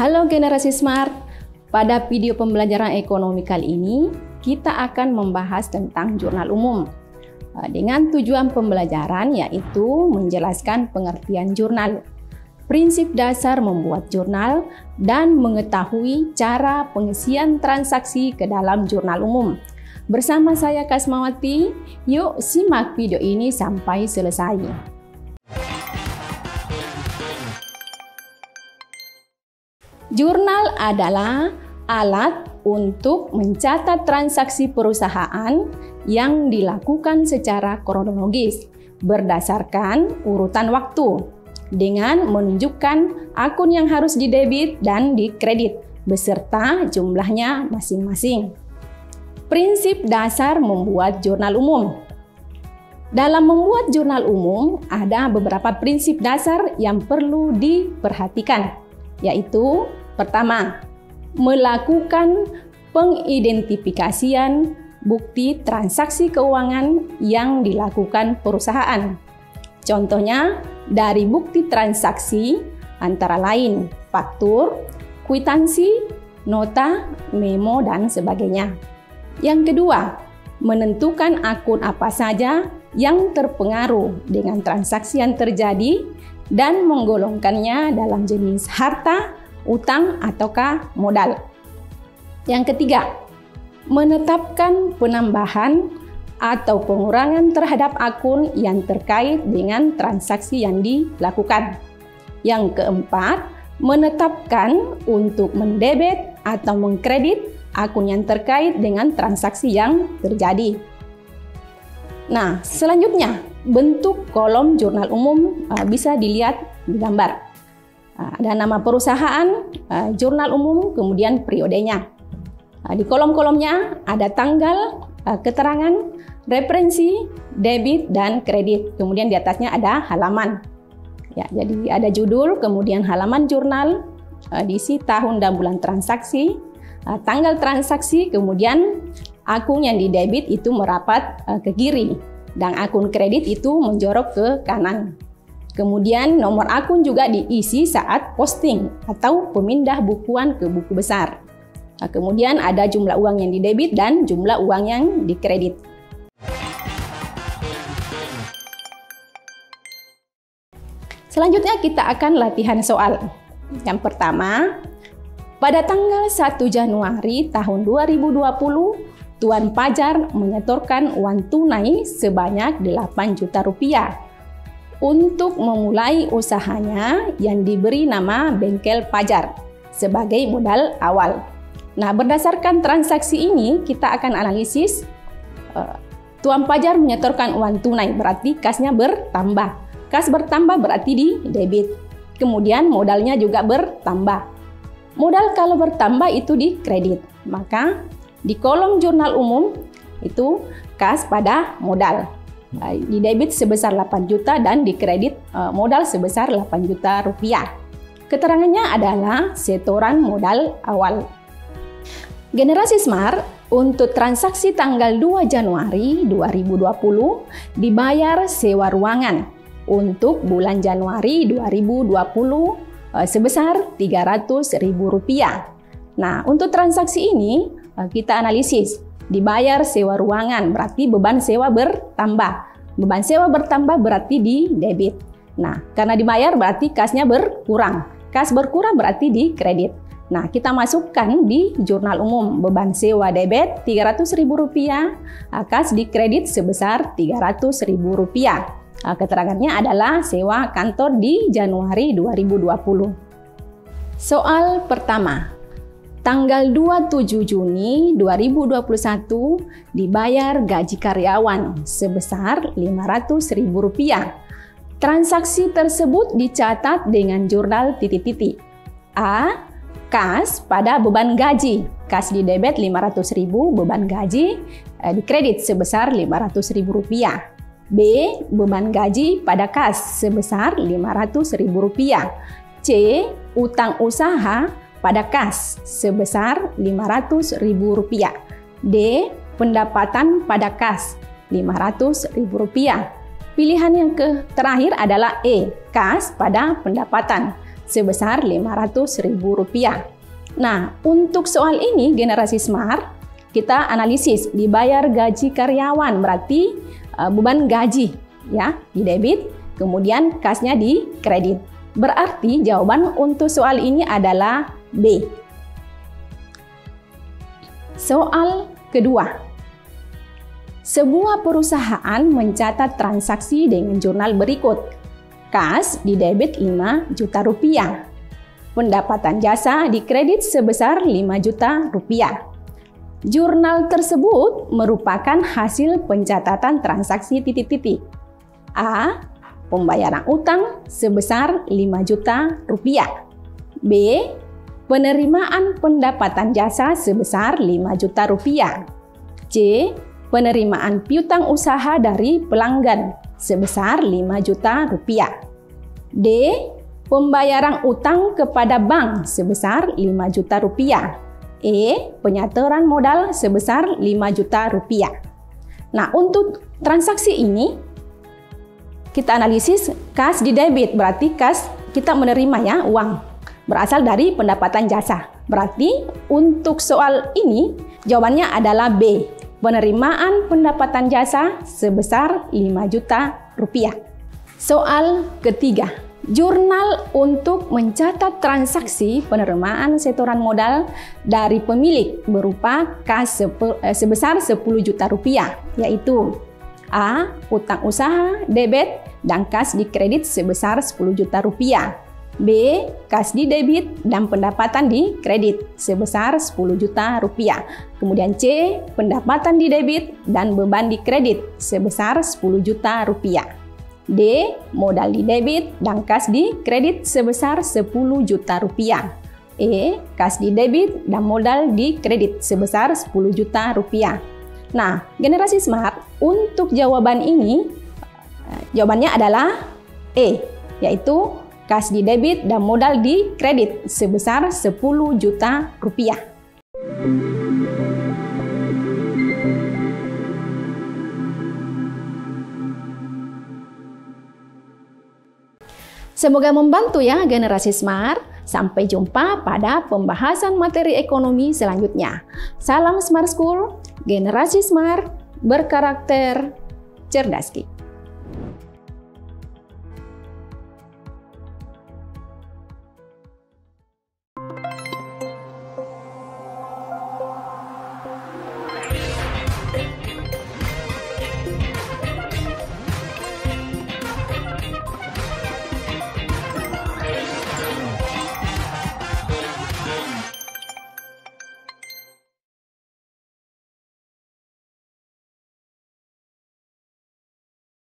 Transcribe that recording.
Halo generasi smart, pada video pembelajaran ekonomi kali ini kita akan membahas tentang jurnal umum dengan tujuan pembelajaran yaitu menjelaskan pengertian jurnal, prinsip dasar membuat jurnal, dan mengetahui cara pengisian transaksi ke dalam jurnal umum. Bersama saya Kasmawati, yuk simak video ini sampai selesai. Jurnal adalah alat untuk mencatat transaksi perusahaan yang dilakukan secara kronologis berdasarkan urutan waktu dengan menunjukkan akun yang harus didebit dan dikredit beserta jumlahnya masing-masing. Prinsip dasar membuat jurnal umum. Dalam membuat jurnal umum ada beberapa prinsip dasar yang perlu diperhatikan, yaitu pertama, melakukan pengidentifikasian bukti transaksi keuangan yang dilakukan perusahaan. Contohnya, dari bukti transaksi antara lain faktur, kwitansi, nota, memo, dan sebagainya. Yang kedua, menentukan akun apa saja yang terpengaruh dengan transaksi yang terjadi dan menggolongkannya dalam jenis harta, utang, ataukah modal. Yang ketiga, menetapkan penambahan atau pengurangan terhadap akun yang terkait dengan transaksi yang dilakukan. Yang keempat, menetapkan untuk mendebit atau mengkredit akun yang terkait dengan transaksi yang terjadi. Nah, selanjutnya, bentuk kolom jurnal umum bisa dilihat di gambar. Ada nama perusahaan, jurnal umum, kemudian periodenya. Di kolom-kolomnya ada tanggal, keterangan, referensi, debit, dan kredit. Kemudian di atasnya ada halaman. Ya, jadi ada judul, kemudian halaman jurnal, diisi tahun dan bulan transaksi, tanggal transaksi, kemudian akun yang didebit itu merapat ke kiri, dan akun kredit itu menjorok ke kanan. Kemudian nomor akun juga diisi saat posting atau pemindah bukuan ke buku besar. Kemudian ada jumlah uang yang didebit dan jumlah uang yang dikredit. Selanjutnya kita akan latihan soal. Yang pertama, pada tanggal 1 Januari tahun 2020, Tuan Pajar menyetorkan uang tunai sebanyak 8 juta rupiah untuk memulai usahanya yang diberi nama Bengkel Pajar sebagai modal awal. Nah, berdasarkan transaksi ini kita akan analisis Tuan Pajar menyetorkan uang tunai, berarti kasnya bertambah. Kas bertambah berarti di debit. Kemudian modalnya juga bertambah. Modal kalau bertambah itu di kredit. Maka di kolom jurnal umum itu kas pada modal. Di debit sebesar 8 juta dan di kredit modal sebesar 8 juta rupiah. Keterangannya adalah setoran modal awal. Generasi smart, untuk transaksi tanggal 2 Januari 2020 dibayar sewa ruangan untuk bulan Januari 2020 sebesar Rp300.000. Nah, untuk transaksi ini kita analisis. Dibayar sewa ruangan berarti beban sewa bertambah. Beban sewa bertambah berarti di debit. Nah, karena dibayar berarti kasnya berkurang. Kas berkurang berarti di kredit. Nah, kita masukkan di jurnal umum. Beban sewa debit Rp300.000, kas di kredit sebesar Rp300.000. Keterangannya adalah sewa kantor di Januari 2020. Soal pertama. Tanggal 27 Juni 2021 dibayar gaji karyawan sebesar Rp500.000. Transaksi tersebut dicatat dengan jurnal titik-titik. A. Kas pada beban gaji. Kas di debit Rp500.000, beban gaji dikredit sebesar Rp500.000. B. Beban gaji pada kas sebesar Rp500.000. C. Utang usaha pada kas sebesar Rp500.000. D. Pendapatan pada kas Rp500.000. Pilihan yang terakhir adalah E, kas pada pendapatan sebesar Rp500.000. Nah, untuk soal ini generasi smart, kita analisis dibayar gaji karyawan, berarti beban gaji ya di debit, kemudian kasnya di kredit. Berarti jawaban untuk soal ini adalah B. Soal kedua. Sebuah perusahaan mencatat transaksi dengan jurnal berikut. Kas di debit Rp5 juta. Pendapatan jasa dikredit sebesar Rp5 juta. Jurnal tersebut merupakan hasil pencatatan transaksi titik-titik. A. Pembayaran utang sebesar Rp5 juta. B. Penerimaan pendapatan jasa sebesar Rp5 juta. C. Penerimaan piutang usaha dari pelanggan sebesar Rp5 juta. D. Pembayaran utang kepada bank sebesar Rp5 juta. E. Penyetoran modal sebesar Rp5 juta. Nah, untuk transaksi ini kita analisis kas di debit, berarti kas kita menerima ya uang berasal dari pendapatan jasa. Berarti untuk soal ini jawabannya adalah B. Penerimaan pendapatan jasa sebesar Rp5 juta. Soal ketiga. Jurnal untuk mencatat transaksi penerimaan setoran modal dari pemilik berupa kas sebesar Rp10 juta, yaitu A. Utang usaha, debit, dan kas di kredit sebesar Rp10 juta. B. Kas di debit dan pendapatan di kredit sebesar Rp10 juta. Kemudian C. Pendapatan di debit dan beban di kredit sebesar Rp10 juta. D. Modal di debit dan kas di kredit sebesar Rp10 juta. E. Kas di debit dan modal di kredit sebesar Rp10 juta. Nah, generasi smart untuk jawaban ini, jawabannya adalah E, yaitu kas di debit dan modal di kredit sebesar Rp10 juta. Semoga membantu ya generasi smart. Sampai jumpa pada pembahasan materi ekonomi selanjutnya. Salam Smart School, generasi smart berkarakter cerdas.